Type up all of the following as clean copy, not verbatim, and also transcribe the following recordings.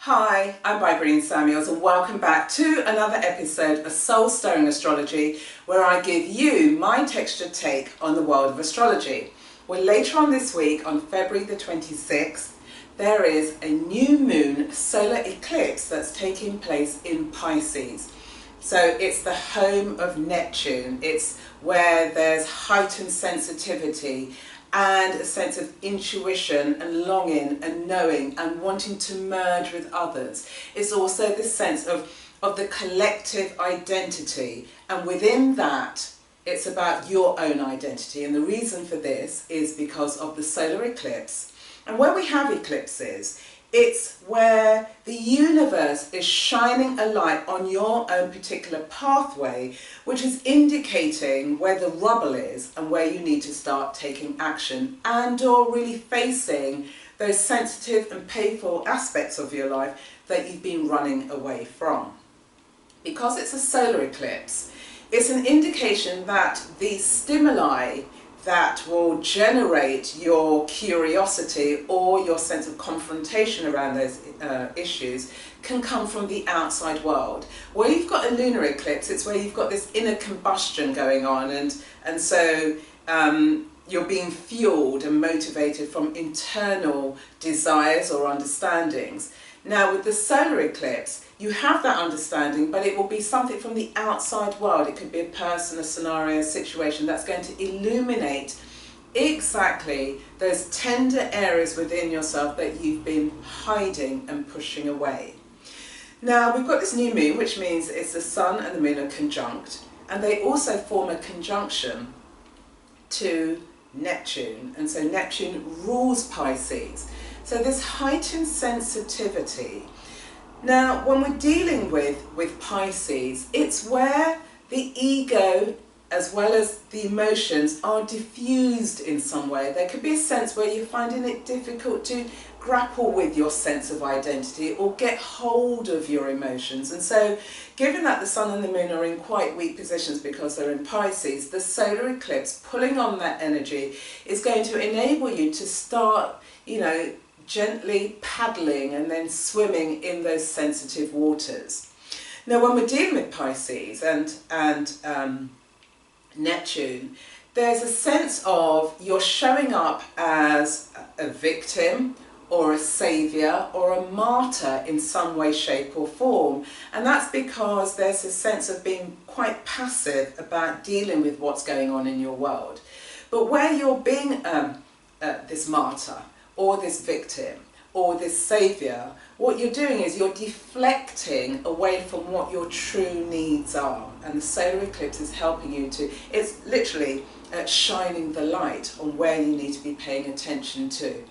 Hi, I'm Bybreen and welcome back to another episode of Soul Stirring Astrology, where I give you my textured take on the world of astrology. Well, later on this week, on February the 26th, there is a new moon solar eclipse that's taking place in Pisces. So it's the home of Neptune. It's where there's heightened sensitivity and a sense of intuition and longing and knowing and wanting to merge with others. It's also this sense of the collective identity, and within that it's about your own identity. And the reason for this is because of the solar eclipse. And when we have eclipses, it's where the universe is shining a light on your own particular pathway, which is indicating where the rubble is and where you need to start taking action and or really facing those sensitive and painful aspects of your life that you've been running away from. Because it's a solar eclipse, it's an indication that the stimuli that will generate your curiosity or your sense of confrontation around those issues can come from the outside world. Where you've got a lunar eclipse, it's where you've got this inner combustion going on, and so you're being fueled and motivated from internal desires or understandings. Now with the solar eclipse, you have that understanding, but it will be something from the outside world. It could be a person, a scenario, a situation that's going to illuminate exactly those tender areas within yourself that you've been hiding and pushing away. Now we've got this new moon, which means it's the sun and the moon are conjunct, and they also form a conjunction to Neptune, and so Neptune rules Pisces. So this heightened sensitivity. Now, when we're dealing with Pisces, it's where the ego as well as the emotions are diffused in some way. There could be a sense where you're finding it difficult to grapple with your sense of identity or get hold of your emotions. And so, given that the sun and the moon are in quite weak positions because they're in Pisces, the solar eclipse pulling on that energy is going to enable you to start, gently paddling and then swimming in those sensitive waters. Now when we're dealing with Pisces and Neptune, there's a sense of you're showing up as a victim or a saviour or a martyr in some way, shape or form. And that's because there's a sense of being quite passive about dealing with what's going on in your world. But where you're being this martyr, or this victim, or this saviour, what you're doing is you're deflecting away from what your true needs are. And the solar eclipse is helping you to, it's literally shining the light on where you need to be paying attention to.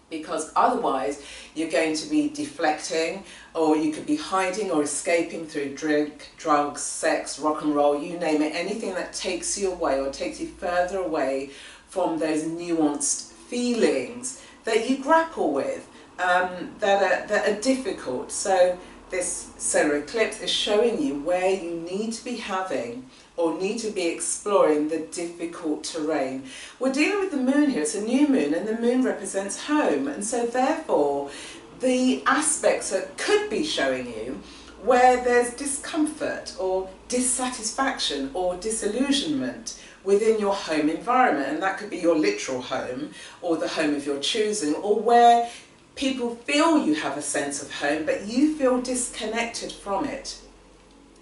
Because otherwise you're going to be deflecting, or you could be hiding or escaping through drink, drugs, sex, rock and roll, you name it, anything that takes you away or takes you further away from those nuanced feelings that you grapple with, that are difficult. So this solar eclipse is showing you where you need to be having or need to be exploring the difficult terrain. We're dealing with the moon here. It's a new moon, and the moon represents home, and so therefore the aspects that could be showing you where there's discomfort or dissatisfaction or disillusionment within your home environment, and that could be your literal home or the home of your choosing, or where people feel you have a sense of home but you feel disconnected from it.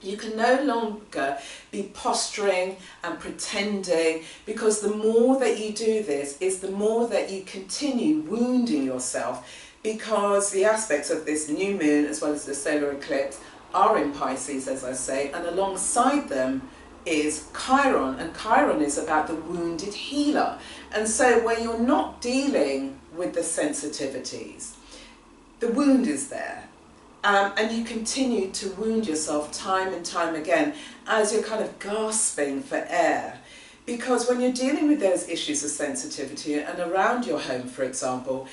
You can no longer be posturing and pretending, because the more that you do this is the more that you continue wounding yourself, because the aspects of this new moon as well as the solar eclipse are in Pisces, as I say, and alongside them is Chiron, and Chiron is about the wounded healer. And so where you're not dealing with the sensitivities, the wound is there, and you continue to wound yourself time and time again as you're kind of gasping for air. Because when you're dealing with those issues of sensitivity and around your home, for example,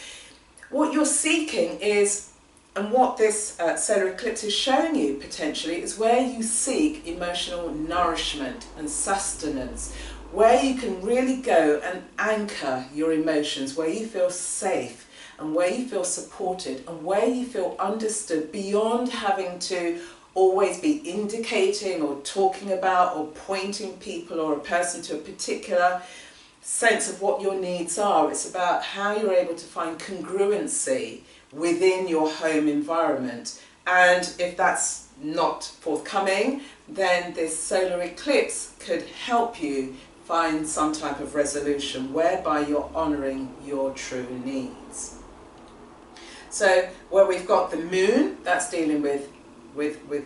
what you're seeking is, and what this solar eclipse is showing you potentially, is where you seek emotional nourishment and sustenance, where you can really go and anchor your emotions, where you feel safe and where you feel supported and where you feel understood beyond having to always be indicating or talking about or pointing people or a person to a particular sense of what your needs are. It's about how you're able to find congruency within your home environment. And if that's not forthcoming, then this solar eclipse could help you find some type of resolution whereby you're honouring your true needs. So where we've got the moon, that's dealing with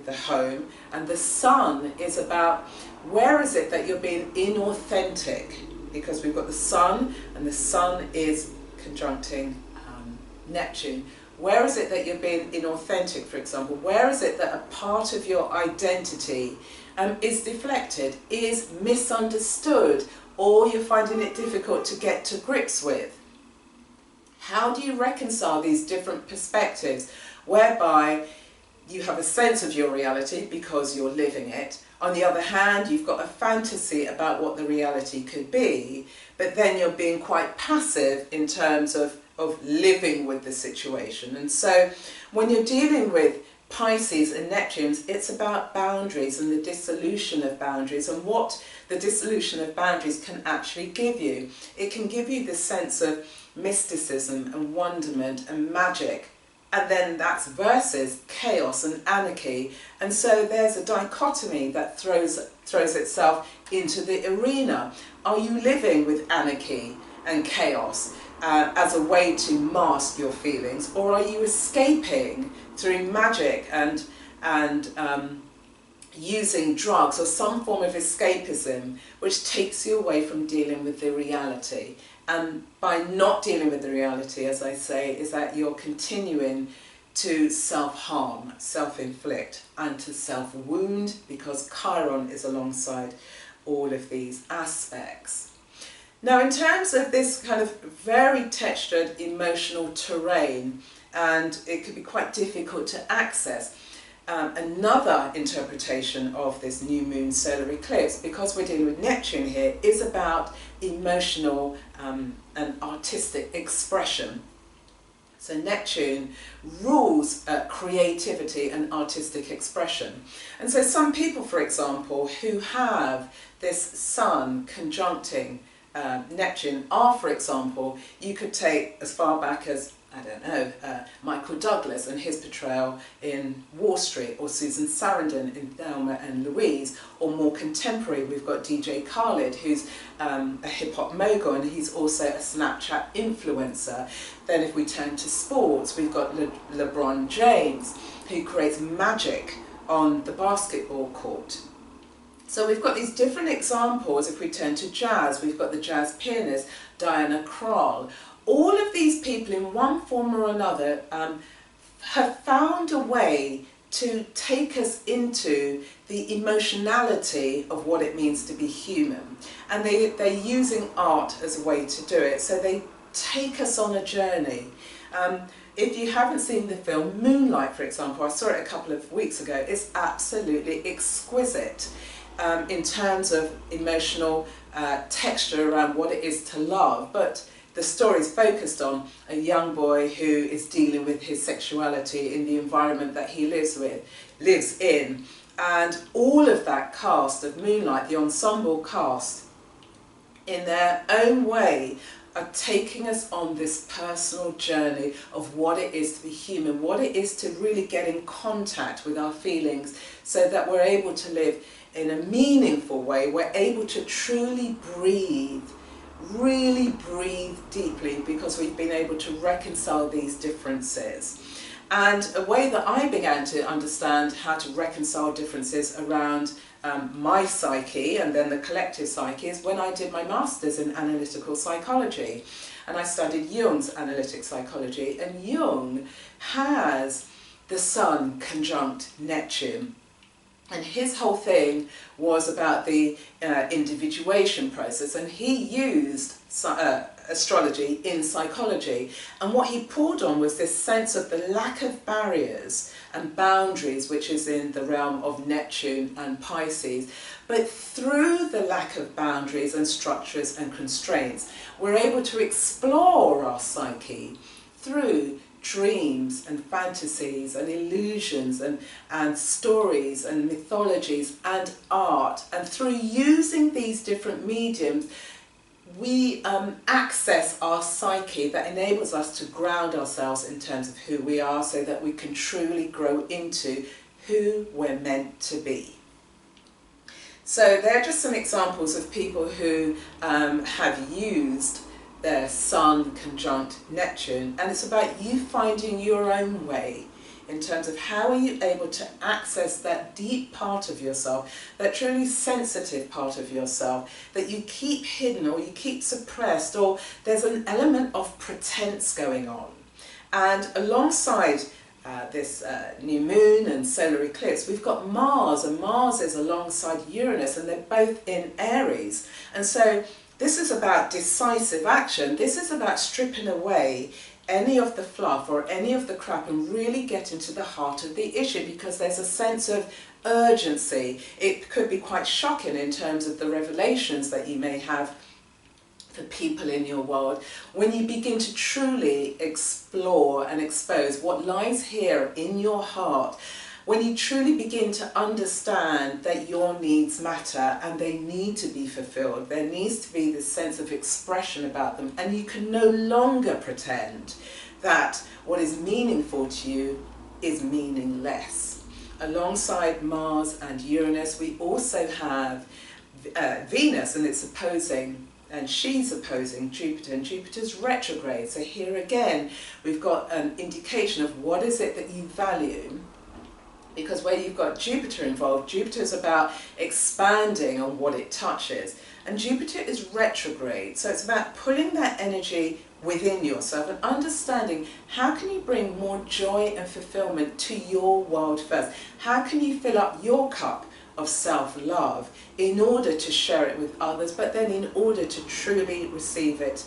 the home, and the sun is about where is it that you're being inauthentic, because we've got the sun, and the sun is conjuncting Neptune. Where is it that you're being inauthentic, for example? Where is it that a part of your identity is deflected, is misunderstood, or you're finding it difficult to get to grips with? How do you reconcile these different perspectives whereby you have a sense of your reality because you're living it? On the other hand, you've got a fantasy about what the reality could be, but then you're being quite passive in terms of living with the situation. And so when you're dealing with Pisces and Neptunes, it's about boundaries and the dissolution of boundaries and what the dissolution of boundaries can actually give you. It can give you this sense of mysticism and wonderment and magic, and then that's versus chaos and anarchy. And so there's a dichotomy that throws itself into the arena. Are you living with anarchy and chaos as a way to mask your feelings, or are you escaping through magic and using drugs or some form of escapism which takes you away from dealing with the reality? And by not dealing with the reality, as I say, is that you're continuing to self-harm, self-inflict, and to self-wound, because Chiron is alongside all of these aspects. Now, in terms of this kind of very textured emotional terrain, and it could be quite difficult to access, another interpretation of this new moon solar eclipse, because we're dealing with Neptune here, is about emotional and artistic expression. So Neptune rules creativity and artistic expression. And so some people, for example, who have this sun conjuncting Neptune are, for example, you could take as far back as, I don't know, Michael Douglas and his portrayal in Wall Street, or Susan Sarandon in Thelma and Louise, or more contemporary, we've got DJ Khaled, who's a hip-hop mogul, and he's also a Snapchat influencer. Then if we turn to sports, we've got LeBron James, who creates magic on the basketball court. So we've got these different examples. If we turn to jazz, we've got the jazz pianist Diana Krall. All of these people, in one form or another, have found a way to take us into the emotionality of what it means to be human. And they're using art as a way to do it. So they take us on a journey. If you haven't seen the film Moonlight, for example, I saw it a couple of weeks ago, it's absolutely exquisite in terms of emotional texture around what it is to love. But the story is focused on a young boy who is dealing with his sexuality in the environment that he lives in. And all of that cast of Moonlight, the ensemble cast, in their own way, are taking us on this personal journey of what it is to be human, what it is to really get in contact with our feelings so that we're able to live in a meaningful way. We're able to truly breathe, really breathe deeply, because we've been able to reconcile these differences. And a way that I began to understand how to reconcile differences around my psyche and then the collective psyche is when I did my master's in analytical psychology, and I studied Jung's analytic psychology. And Jung has the sun conjunct Neptune, and his whole thing was about the individuation process, and he used astrology in psychology. And what he pulled on was this sense of the lack of barriers and boundaries, which is in the realm of Neptune and Pisces. But through the lack of boundaries and structures and constraints, we're able to explore our psyche through dreams and fantasies and illusions and stories and mythologies and art. And through using these different mediums, we access our psyche that enables us to ground ourselves in terms of who we are, so that we can truly grow into who we're meant to be. So they're just some examples of people who have used their Sun conjunct Neptune, and it's about you finding your own way in terms of how are you able to access that deep part of yourself, that truly sensitive part of yourself that you keep hidden or you keep suppressed, or there's an element of pretense going on. And alongside this new moon and solar eclipse, we've got Mars, and Mars is alongside Uranus, and they're both in Aries. And so this is about decisive action. This is about stripping away any of the fluff or any of the crap and really get into the heart of the issue, because there's a sense of urgency. It could be quite shocking in terms of the revelations that you may have for people in your world when you begin to truly explore and expose what lies here in your heart. When you truly begin to understand that your needs matter and they need to be fulfilled, there needs to be this sense of expression about them, and you can no longer pretend that what is meaningful to you is meaningless. Alongside Mars and Uranus, we also have Venus, and it's opposing, and she's opposing Jupiter, and Jupiter's retrograde. So here again, we've got an indication of what is it that you value. Because where you've got Jupiter involved, Jupiter is about expanding on what it touches. And Jupiter is retrograde, so it's about pulling that energy within yourself and understanding how can you bring more joy and fulfillment to your world first. How can you fill up your cup of self-love in order to share it with others, but then in order to truly receive it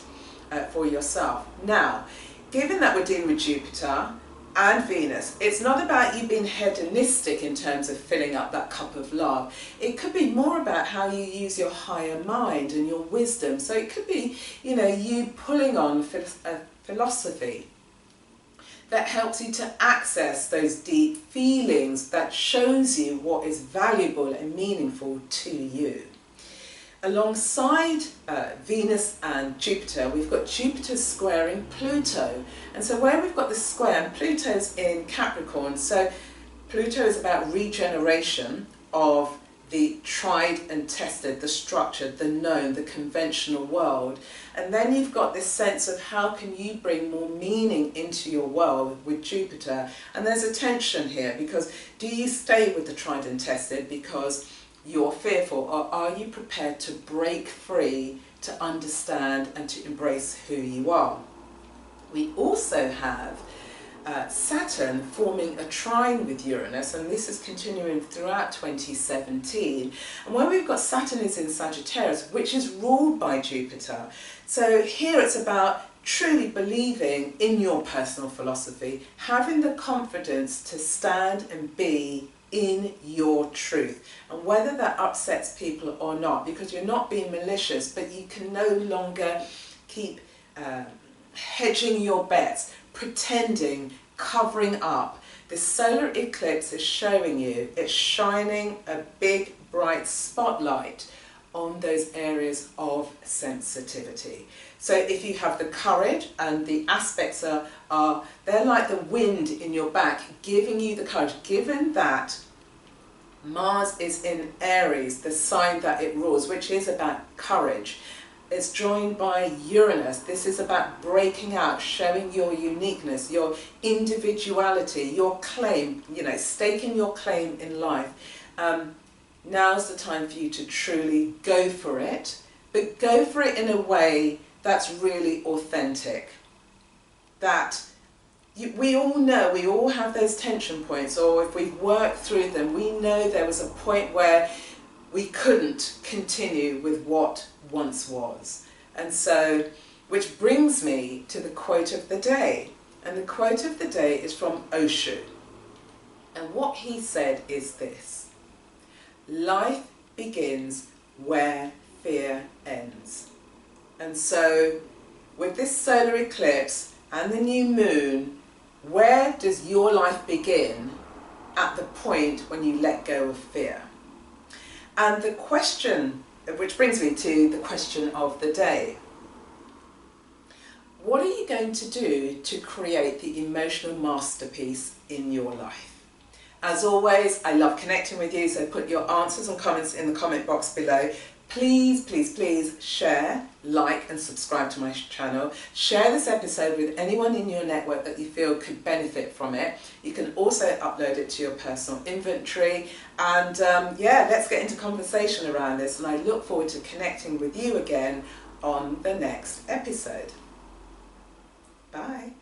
for yourself. Now, given that we're dealing with Jupiter and Venus, it's not about you being hedonistic in terms of filling up that cup of love. It could be more about how you use your higher mind and your wisdom. So it could be, you know, you pulling on a philosophy that helps you to access those deep feelings, that shows you what is valuable and meaningful to you. Alongside Venus and Jupiter, we've got Jupiter squaring Pluto. And so where we've got the square, and Pluto's in Capricorn, so Pluto is about regeneration of the tried and tested, the structured, the known, the conventional world. And then you've got this sense of how can you bring more meaning into your world with Jupiter. And there's a tension here, because do you stay with the tried and tested because you're fearful, or are you prepared to break free, to understand and to embrace who you are? We also have Saturn forming a trine with Uranus, and this is continuing throughout 2017. And when we've got Saturn is in Sagittarius, which is ruled by Jupiter. So here it's about truly believing in your personal philosophy, having the confidence to stand and be in your truth, and whether that upsets people or not, because you're not being malicious, but you can no longer keep hedging your bets, pretending, covering up. The solar eclipse is showing you, it's shining a big bright spotlight on those areas of sensitivity. So if you have the courage, and the aspects are they're like the wind in your back, giving you the courage, given that Mars is in Aries, the sign that it rules, which is about courage. It's joined by Uranus. This is about breaking out, showing your uniqueness, your individuality, your claim, you know, staking your claim in life. Now's the time for you to truly go for it, but go for it in a way that's really authentic. That we all know, we all have those tension points, or if we've worked through them, we know there was a point where we couldn't continue with what once was. And so, which brings me to the quote of the day. And the quote of the day is from Osho. And what he said is this: life begins where fear ends. And so, with this solar eclipse and the new moon, where does your life begin at the point when you let go of fear? And the question, which brings me to the question of the day. What are you going to do to create the emotional masterpiece in your life? As always, I love connecting with you, so put your answers and comments in the comment box below. Please, please, please share, like and subscribe to my channel. Share this episode with anyone in your network that you feel could benefit from it. You can also upload it to your personal inventory. And yeah, let's get into conversation around this. And I look forward to connecting with you again on the next episode. Bye.